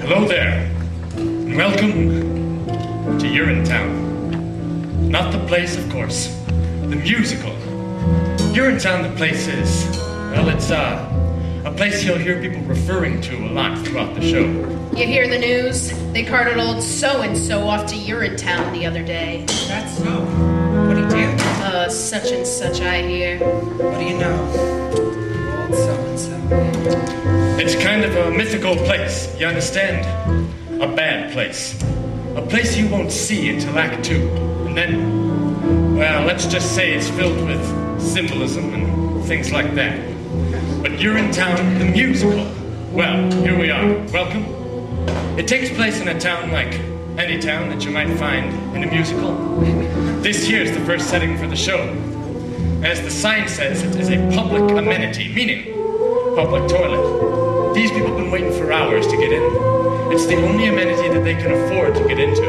Hello there, and welcome to Urinetown. Not the place, of course, the musical. Urinetown, the place is, well, it's a place you'll hear people referring to a lot throughout the show. You hear the news? They carted old so-and-so off to Urinetown the other day. That's so. What do you do? Such and such, I hear. What do you know? Old so-and-so. It's kind of a mythical place, you understand? A bad place. A place you won't see until Act 2. And then, well, let's just say it's filled with symbolism and things like that. But Urinetown, the musical, well, here we are. Welcome. It takes place in a town like any town that you might find in a musical. This here's the first setting for the show. As the sign says, it is a public amenity, meaning public toilet. These people have been waiting for hours to get in. It's the only amenity that they can afford to get into.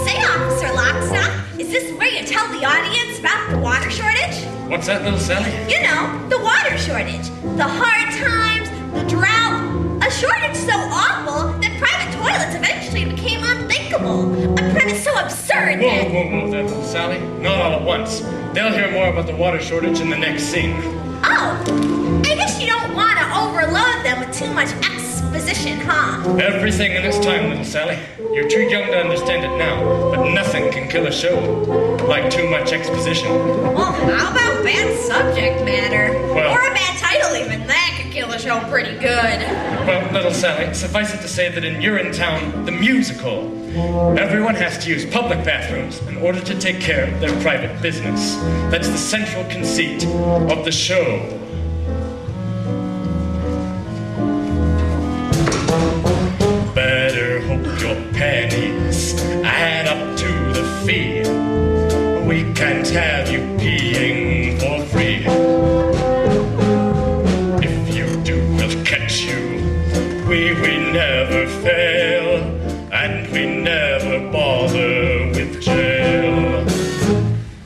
Say, Officer Lockstock, is this where you tell the audience about the water shortage? What's that, little Sally? You know, the water shortage. The hard times, the drought. A shortage so awful that private toilets eventually became unthinkable. A premise so absurd that... Whoa, there, little Sally. Not all at once. They'll hear more about the water shortage in the next scene. Oh, I guess you don't want to overload them with too much exposition, huh? Everything in its time, little Sally. You're too young to understand it now, but nothing can kill a show like too much exposition. Well, how about bad subject matter? Well, or a bad title even. That could kill a show pretty good. Well, little Sally, suffice it to say that in Urinetown, the musical, everyone has to use public bathrooms in order to take care of their private business. That's the central conceit of the show. Better hope your pennies add up to the fee. We can't have you peeing for free. If you do, we'll catch you. We never fail, and we never bother with jail.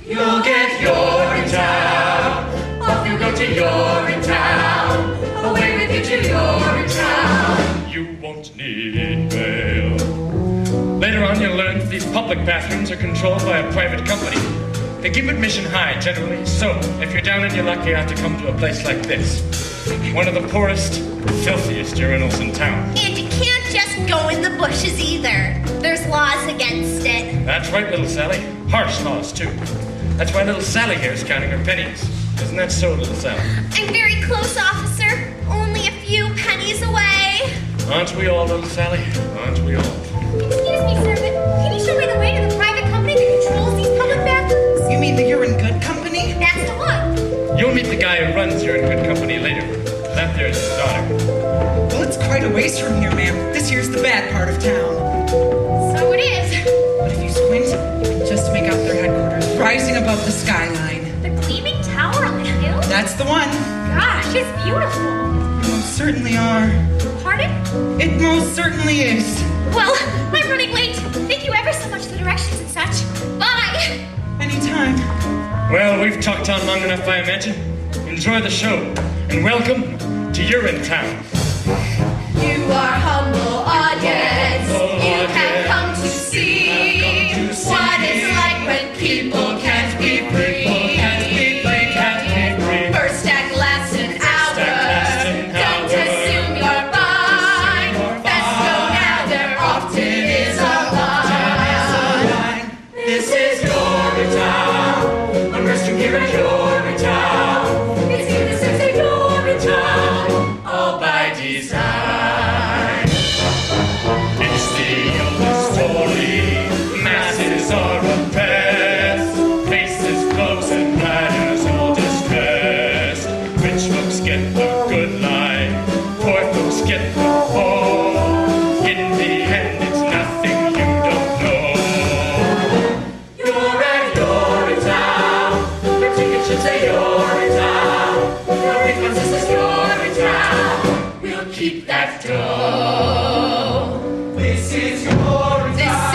You'll get Urinetown, off you go to Urinetown, away with you to Urinetown. You won't need bail. Later on, you'll learn that these public bathrooms are controlled by a private company. They keep admission high, generally, so if you're down and you're lucky, you have to come to a place like this. One of the poorest, filthiest urinals in town. And you can't just go in the bushes either. There's laws against it. That's right, little Sally. Harsh laws, too. That's why little Sally here is counting her pennies. Isn't that so, little Sally? I'm very close, officer. Only a few pennies away. Aren't we all, little Sally? Aren't we all? Excuse me, servant. Can you show me the way to the private company that controls these public bathrooms? You mean the Urine Good Company? That's the one. You'll meet the guy who runs Urine Good Company later. That there's his daughter. Well, it's quite a ways from here, ma'am. This here's the bad part of town. So it is. But if you squint, you can just make out their headquarters rising above the skyline. The gleaming tower on the hill? That's the one. Gosh, it's beautiful. You most certainly are. Pardon? It most certainly is. Well, I'm running late. Thank you ever so much for the directions and such. Bye. Anytime. Well, we've talked on long enough, I imagine. Enjoy the show, and welcome to Urinetown. You are humble audience. You have come to see what it's like when people can't be free. First act lasts an hour. Don't assume you're fine. Best go now, there often is a line. This is Urinetown. Unrest you here at Urinetown. It's innocence in Urinetown, all by design. It's the oldest story. Masses are oppressed. Faces close and bladders all distressed. Rich folks get the good life. Poor folks get the poor. In the end, it's nothing you don't know. You're at Urinetown. Your ticket should say Urinetown. Your refund says it's Urinetown. We'll keep that dough. This is Urinetown.